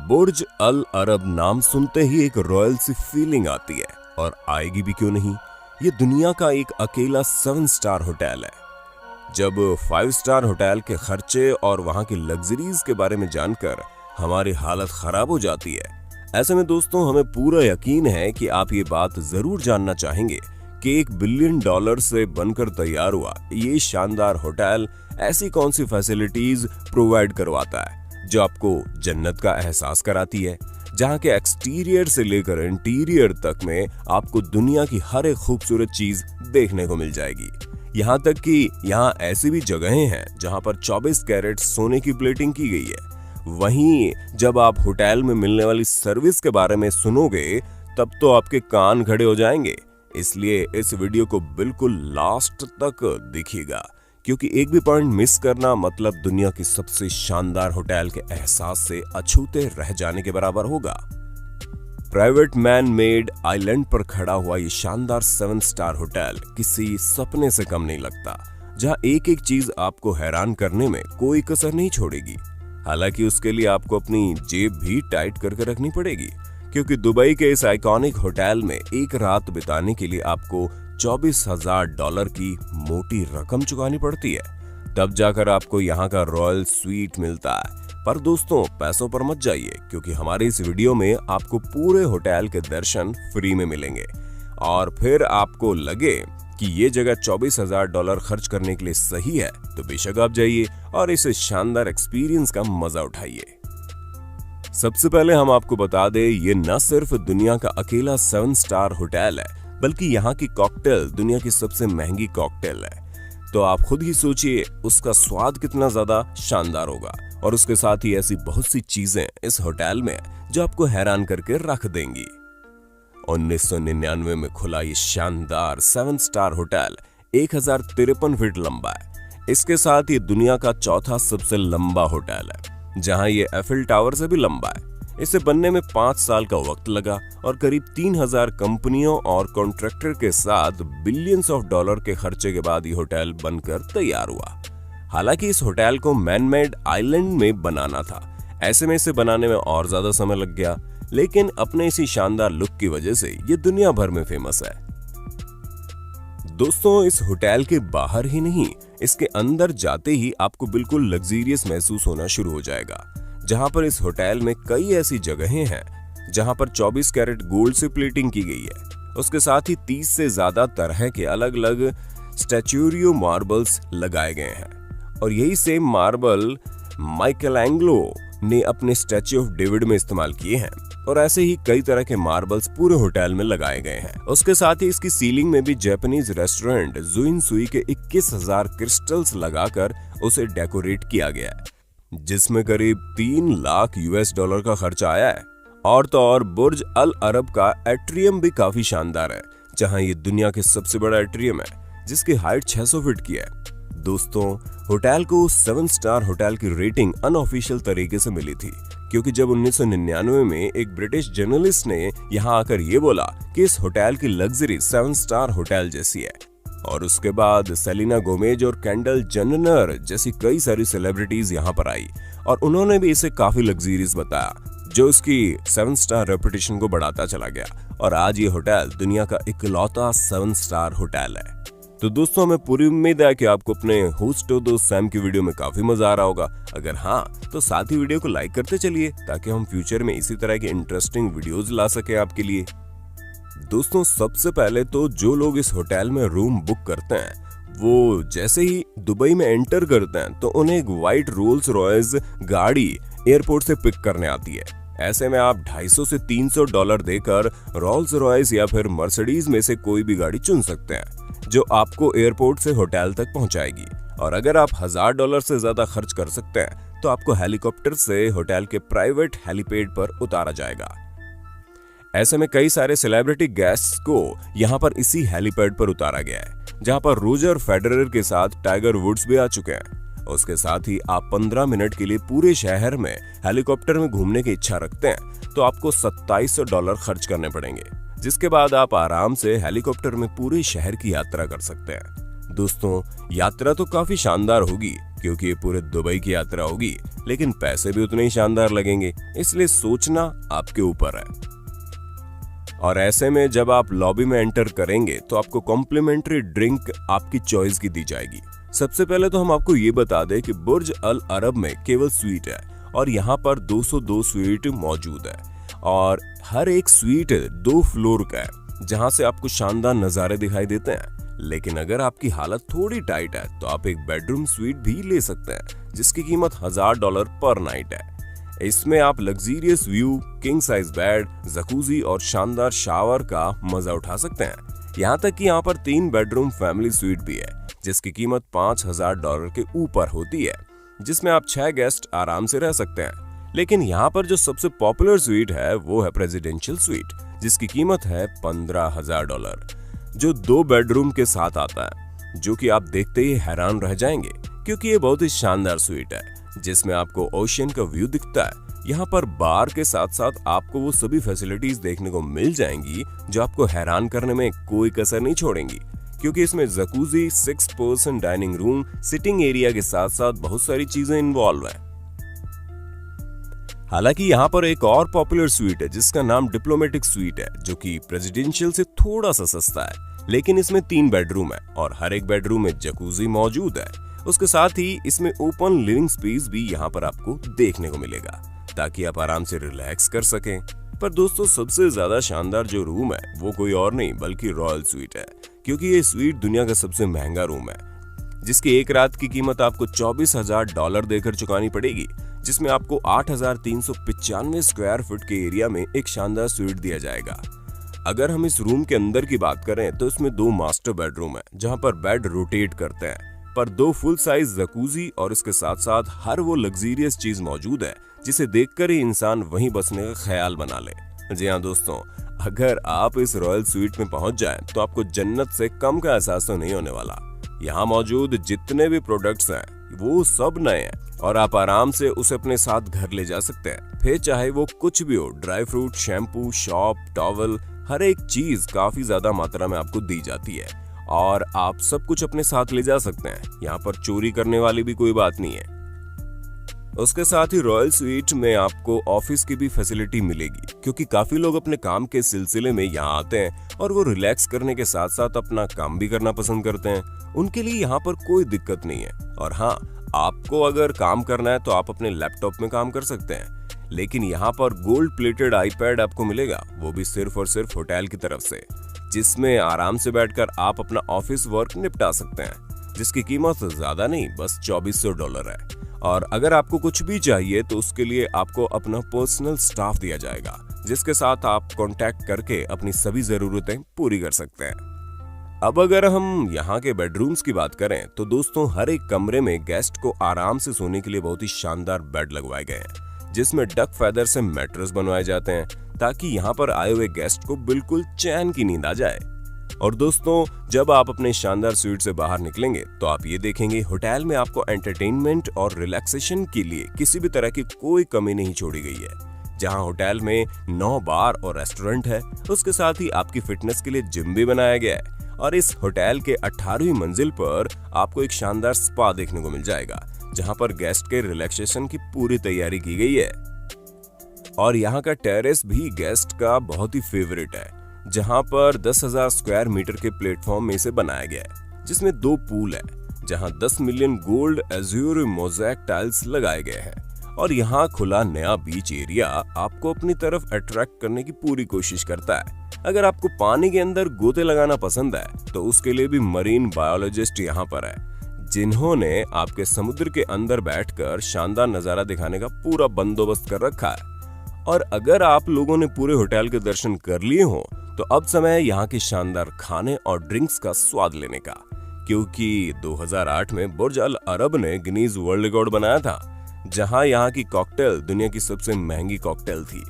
बुर्ज अल अरब नाम सुनते ही एक रॉयल सी फीलिंग आती है, और आएगी भी क्यों नहीं। ये दुनिया का एक अकेला 7 स्टार होटल है। जब 5 स्टार होटल के खर्चे और वहां की लग्जरीज के बारे में जानकर हमारी हालत खराब हो जाती है, ऐसे में दोस्तों हमें पूरा यकीन है कि आप ये बात जरूर जानना चाहेंगे कि $1 बिलियन से बनकर तैयार हुआ ये शानदार होटल ऐसी कौन सी फैसिलिटीज प्रोवाइड करवाता है जो आपको जन्नत का एहसास कराती है, जहां के एक्सटीरियर से लेकर इंटीरियर तक में आपको दुनिया की हर एक खूबसूरत चीज देखने को मिल जाएगी। यहाँ तक कि यहाँ ऐसी भी जगहें हैं जहां पर 24 कैरेट सोने की प्लेटिंग की गई है। वहीं जब आप होटल में मिलने वाली सर्विस के बारे में सुनोगे तब तो आपके कान खड़े हो जाएंगे। इसलिए इस वीडियो को बिल्कुल लास्ट तक देखिएगा, क्योंकि एक भी पॉइंट मिस करना मतलब दुनिया की सबसे शानदार होटल के एहसास से अछूते रह जाने के बराबर होगा। प्राइवेट मैन मेड आइलैंड पर खड़ा हुआ ये शानदार 7 स्टार होटल किसी सपने से कम नहीं लगता, जहां एक एक चीज आपको हैरान करने में कोई कसर नहीं छोड़ेगी। हालांकि उसके लिए आपको अपनी जेब भी टाइट करके रखनी पड़ेगी, क्योंकि दुबई के इस आइकॉनिक होटल में एक रात बिताने के लिए आपको $24,000 की मोटी रकम चुकानी पड़ती है, तब जाकर आपको यहाँ का रॉयल स्वीट मिलता है। पर दोस्तों पैसों पर मत जाइए, क्योंकि हमारे इस वीडियो में आपको पूरे होटल के दर्शन फ्री में मिलेंगे, और फिर आपको लगे कि ये जगह $24,000 खर्च करने के लिए सही है तो बेशक आप जाइए और इस शानदार एक्सपीरियंस का मजा उठाइए। सबसे पहले हम आपको बता दें, ये न सिर्फ दुनिया का अकेला 7 स्टार होटल है, बल्कि यहाँ की कॉकटेल दुनिया की सबसे महंगी कॉकटेल है। तो आप खुद ही सोचिए उसका स्वाद कितना ज्यादा शानदार होगा, और उसके साथ ही ऐसी बहुत सी चीजें इस होटल में जो आपको हैरान करके रख देंगी। 1999 में खुला ये शानदार 7 स्टार होटल 1053 फीट लंबा है। इसके साथ ये दुनिया का चौथा सबसे लंबा होटल है, जहां ये एफिल टावर से भी लंबा है। इसे बनने में 5 साल का वक्त लगा और करीब 3000 कंपनियों और कॉन्ट्रैक्टर के साथ बिलियंस ऑफ डॉलर के खर्चे के बाद ये होटल बनकर तैयार हुआ। हालांकि इस होटल को मैन मेड आइलैंड में बनाना था, ऐसे में इसे बनाने में और ज्यादा समय लग गया, लेकिन अपने इसी शानदार लुक की वजह से ये दुनिया भर में फेमस है। दोस्तों इस होटल के बाहर ही नहीं, इसके अंदर जाते ही आपको बिल्कुल लग्जरियस महसूस होना शुरू हो जाएगा, जहां पर इस होटल में कई ऐसी जगहें हैं जहां पर 24 कैरेट गोल्ड से प्लेटिंग की गई है। उसके साथ ही 30 से ज्यादा तरह के अलग अलग स्टैच्यूरियो मार्बल्स लगाए गए हैं, और यही सेम मार्बल माइकलएंजेलो ने अपने स्टैच्यू ऑफ डेविड में इस्तेमाल किए हैं, और ऐसे ही कई तरह के मार्बल्स पूरे होटल में लगाए गए हैं। उसके साथ ही इसकी सीलिंग में भी जापानीज रेस्टोरेंट जुइन सुई के 21,000 क्रिस्टल्स लगाकर उसे डेकोरेट किया गया है, जिसमें करीब $3 लाख का खर्चा आया है। और तो और बुर्ज अल अरब का एट्रियम भी काफी शानदार है, जहां ये दुनिया के सबसे बड़ा एट्रियम है, जिसकी हाइट 600 फीट की है। दोस्तों होटल को 7 स्टार होटल की रेटिंग अनऑफिशियल तरीके से मिली थी, क्योंकि जब 1999 में एक ब्रिटिश जर्नलिस्ट ने यहां आकर ये बोला कि इस होटल की लग्जरी 7 स्टार होटल जैसी है, और उसके बाद सेलिना गोमेज और केंडल जेनर जैसी कई सारी सेलिब्रिटीज यहाँ पर आई, और उन्होंने भी इसे काफी लग्जरियस बताया, जो उसकी 7 स्टार रेपुटेशन को बढ़ाता चला गया, और आज ये होटल दुनिया का इकलौता 7 स्टार होटल है। तो दोस्तों हमें पूरी उम्मीद है कि आपको अपने होस्ट दोस्त सैम की वीडियो में काफी मजा आ रहा होगा। अगर हाँ तो साथ ही वीडियो को लाइक करते चलिए, ताकि हम फ्यूचर में इसी तरह के इंटरेस्टिंग वीडियोज ला सके आपके लिए। दोस्तों सबसे पहले तो जो लोग इस होटल में रूम बुक करते हैं, वो जैसे ही दुबई में एंटर करते हैं तो उन्हें एक व्हाइट रोल्स रॉयस गाड़ी एयरपोर्ट से पिक करने आती है। ऐसे में आप $250 से $300 देकर रोल्स रॉयस या फिर मर्सिडीज में से कोई भी गाड़ी चुन सकते हैं, जो आपको एयरपोर्ट से होटल तक पहुंचाएगी। और अगर आप $1000 से ज्यादा खर्च कर सकते हैं तो आपको हेलीकॉप्टर से होटल के प्राइवेट हेलीपैड पर उतारा जाएगा। ऐसे में कई सारे सेलिब्रिटी गेस्ट्स को यहाँ पर इसी हेलीपैड पर उतारा गया है, जहाँ पर रोजर फेडरर के साथ टाइगर वुड्स भी आ चुके हैं। उसके साथ ही आप 15 मिनट के लिए पूरे शहर में हेलीकॉप्टर में घूमने की इच्छा रखते हैं तो आपको $2700 खर्च करने पड़ेंगे, जिसके बाद आप आराम से हेलीकॉप्टर में पूरे शहर की यात्रा कर सकते हैं। दोस्तों यात्रा तो काफी शानदार होगी, क्योंकि ये पूरे दुबई की यात्रा होगी, लेकिन पैसे भी उतने ही शानदार लगेंगे, इसलिए सोचना आपके ऊपर है। और ऐसे में जब आप लॉबी में एंटर करेंगे तो आपको कॉम्प्लीमेंट्री ड्रिंक आपकी चॉइस की दी जाएगी। सबसे पहले तो हम आपको ये बता दें कि बुर्ज अल अरब में केवल स्वीट है और यहाँ पर 202 स्वीट मौजूद है और हर एक स्वीट 2 फ्लोर का है, जहाँ से आपको शानदार नजारे दिखाई देते हैं। लेकिन अगर आपकी हालत थोड़ी टाइट है तो आप एक बेडरूम स्वीट भी ले सकते हैं, जिसकी कीमत $1000 पर नाइट है। इसमें आप luxurious view, king size bed, jacuzzi और शानदार शावर का मजा उठा सकते हैं। यहाँ तक कि यहाँ पर 3 बेडरूम फैमिली स्वीट भी है, जिसकी कीमत $5000 के ऊपर होती है, जिसमें आप 6 गेस्ट आराम से रह सकते हैं। लेकिन यहाँ पर जो सबसे पॉपुलर स्वीट है वो है प्रेसिडेंशियल स्वीट, जिसकी कीमत है $15000, जो 2 बेडरूम के साथ आता है, जो कि आप देखते ही हैरान रह जाएंगे क्योंकि ये बहुत ही शानदार स्वीट है, जिसमें आपको ओशियन का व्यू दिखता है। यहाँ पर बार के साथ साथ आपको वो सभी फैसिलिटीज देखने को मिल जाएंगी जो आपको हैरान करने में कोई कसर नहीं छोड़ेंगी, क्योंकि इसमें jacuzzi, 6 person dining room, sitting area के साथ साथ बहुत सारी चीजें इन्वॉल्व है। हालांकि यहाँ पर एक और पॉपुलर स्वीट है जिसका नाम डिप्लोमेटिक स्वीट है, जो कि प्रेसिडेंशियल से थोड़ा सा सस्ता है, लेकिन इसमें 3 बेडरूम है और हर एक बेडरूम में जकूजी मौजूद है। उसके साथ ही इसमें ओपन लिविंग स्पेस भी यहाँ पर आपको देखने को मिलेगा, ताकि आप आराम से रिलैक्स कर सकें। पर दोस्तों, सबसे ज्यादा शानदार जो रूम है वो कोई और नहीं बल्कि रॉयल स्वीट है, क्योंकि ये स्वीट दुनिया का सबसे महंगा रूम है, जिसकी एक रात की कीमत आपको $24,000 देकर चुकानी पड़ेगी, जिसमें आपको 8395 स्क्वायर फुट के एरिया में एक शानदार स्वीट दिया जाएगा। अगर हम इस रूम के अंदर की बात करें तो इसमें 2 मास्टर बेडरूम है, जहां पर बेड रोटेट करते हैं, पर 2 फुल साइज जकूजी और इसके साथ साथ हर वो लग्जीरियस चीज मौजूद है जिसे देखकर ही इंसान वहीं बसने का ख्याल बना ले। जी हाँ दोस्तों, अगर आप इस रॉयल स्वीट में पहुंच जाएं तो आपको जन्नत से कम का एहसास तो नहीं होने वाला। यहाँ मौजूद जितने भी प्रोडक्ट्स हैं वो सब नए हैं और आप आराम से उसे अपने साथ घर ले जा सकते हैं। फिर चाहे वो कुछ भी हो, dry fruit, shampoo, shop, towel, हर एक चीज काफी ज्यादा मात्रा में आपको दी जाती है और आप सब कुछ अपने साथ ले जा सकते हैं। यहाँ पर चोरी करने वाली भी कोई बात नहीं है। उसके साथ ही रॉयल स्वीट में आपको ऑफिस की भी फैसिलिटी मिलेगी, क्योंकि काफी लोग अपने काम के सिलसिले में यहाँ आते हैं और वो रिलैक्स करने के साथ साथ अपना काम भी करना पसंद करते हैं। उनके लिए यहाँ पर कोई दिक्कत नहीं है। और हाँ, आपको अगर काम करना है तो आप अपने लैपटॉप में काम कर सकते हैं, लेकिन यहाँ पर गोल्ड प्लेटेड आईपैड आपको मिलेगा, वो भी सिर्फ और सिर्फ होटल की तरफ से, जिसमें आराम से बैठकर आप अपना ऑफिस वर्क निपटा सकते हैं, जिसकी कीमत ज्यादा नहीं, बस $2400 है। और अगर आपको कुछ भी चाहिए तो उसके लिए आपको अपना पर्सनल स्टाफ दिया जाएगा, जिसके साथ आप कांटेक्ट करके अपनी सभी जरूरतें पूरी कर सकते हैं। अब अगर हम यहाँ के बेडरूम्स की बात करें तो दोस्तों, हर एक कमरे में गेस्ट को आराम से सोने के लिए बहुत ही शानदार बेड लगवाए गए हैं, जिसमें डक फेदर से मैट्रेस बनवाए जाते हैं, ताकि यहाँ पर आए हुए गेस्ट को बिल्कुल चैन की नींद आ जाए। और दोस्तों, जब आप अपने शानदार स्वीट से बाहर निकलेंगे तो आप ये देखेंगे होटल में आपको एंटरटेनमेंट और रिलैक्सेशन के लिए किसी भी तरह की कोई कमी नहीं छोड़ी गई है। जहां होटल में 9 बार और रेस्टोरेंट है, उसके साथ ही आपकी फिटनेस के लिए जिम भी बनाया गया है। और इस होटल के 18वीं मंजिल पर आपको एक शानदार स्पा देखने को मिल जाएगा, जहां पर गेस्ट के रिलैक्सेशन की पूरी तैयारी की गई है। और यहाँ का टेरेस भी गेस्ट का बहुत ही फेवरेट है, जहां पर 10,000 स्क्वायर मीटर के प्लेटफॉर्म में इसे बनाया गया है, जिसमें 2 पूल है, जहां 10 million gold azure mosaic tiles लगाए गए हैं। और यहाँ खुला नया बीच एरिया आपको अपनी तरफ अट्रैक्ट करने की पूरी कोशिश करता है। अगर आपको पानी के अंदर गोते लगाना पसंद है तो उसके लिए भी मरीन बायोलॉजिस्ट यहाँ पर है, जिन्होंने आपके समुद्र के अंदर बैठकर शानदार नजारा दिखाने का पूरा बंदोबस्त कर रखा है। और अगर आप लोगों ने पूरे होटल के दर्शन कर लिए हो तो अब समय है यहाँ के शानदार खाने और ड्रिंक्स का स्वाद लेने का, क्योंकि 2008 में बुर्ज अल अरब ने गिनीज वर्ल्ड रिकॉर्ड बनाया था, जहां यहाँ की कॉकटेल दुनिया की सबसे महंगी कॉकटेल थी।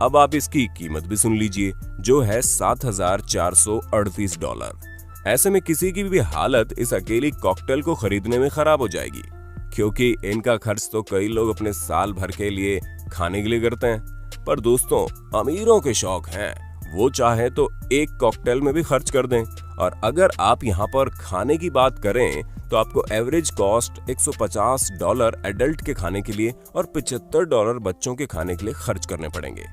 अब आप इसकी कीमत भी सुन लीजिए, जो है $7,438। ऐसे में किसी की भी हालत इस अकेली कॉकटेल को खरीदने में खराब हो जाएगी, क्योंकि इनका खर्च तो कई लोग अपने साल भर के लिए खाने के लिए करते हैं। पर दोस्तों, अमीरों के शौक हैं, वो चाहे तो एक कॉकटेल में भी खर्च कर दें। और अगर आप यहाँ पर खाने की बात करें तो आपको एवरेज कॉस्ट $150 एडल्ट के खाने के लिए और $75 बच्चों के खाने के लिए खर्च करने पड़ेंगे।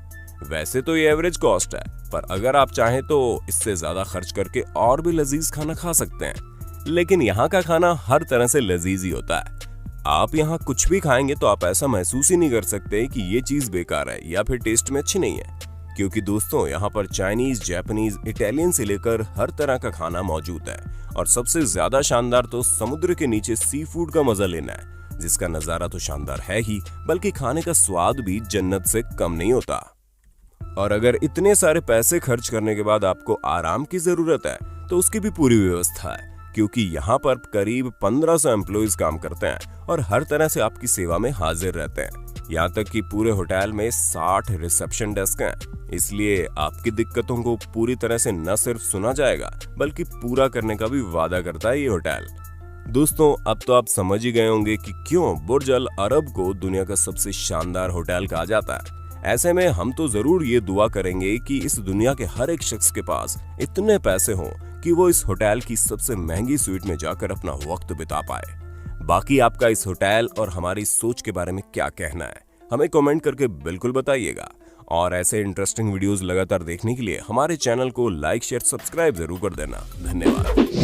वैसे तो ये एवरेज कॉस्ट है, पर अगर आप चाहें तो इससे ज्यादा खर्च करके और भी लजीज खाना खा सकते हैं। लेकिन यहाँ का खाना हर तरह से लजीज ही होता है। आप यहाँ कुछ भी खाएंगे तो आप ऐसा महसूस ही नहीं कर सकते कि ये चीज बेकार है या फिर टेस्ट में अच्छी नहीं है, क्योंकि दोस्तों यहाँ पर चाइनीज, जापानीज, इटालियन से लेकर हर तरह का खाना मौजूद है। और सबसे ज्यादा शानदार तो समुद्र के नीचे सी फूड का मजा लेना है, जिसका नजारा तो शानदार है ही, बल्कि खाने का स्वाद भी जन्नत से कम नहीं होता। और अगर इतने सारे पैसे खर्च करने के बाद आपको आराम की जरूरत है तो उसकी भी पूरी व्यवस्था है, क्योंकि यहाँ पर करीब 1500 एम्प्लॉइज काम करते हैं और हर तरह से आपकी सेवा में हाजिर रहते हैं। यहाँ तक कि पूरे होटल में 60 रिसेप्शन डेस्क हैं, इसलिए आपकी दिक्कतों को पूरी तरह से न सिर्फ सुना जाएगा बल्कि पूरा करने का भी वादा करता है ये होटल। दोस्तों, अब तो आप समझ ही गए होंगे कि क्यों बुर्ज अल अरब को दुनिया का सबसे शानदार होटल कहा जाता है। ऐसे में हम तो जरूर ये दुआ करेंगे कि इस दुनिया के हर एक शख्स के पास इतने पैसे हों कि वो इस होटल की सबसे महंगी स्वीट में जाकर अपना वक्त बिता पाए। बाकी आपका इस होटल और हमारी सोच के बारे में क्या कहना है, हमें कमेंट करके बिल्कुल बताइएगा। और ऐसे इंटरेस्टिंग वीडियोस लगातार देखने के लिए हमारे चैनल को लाइक, शेयर, सब्सक्राइब जरूर कर देना। धन्यवाद।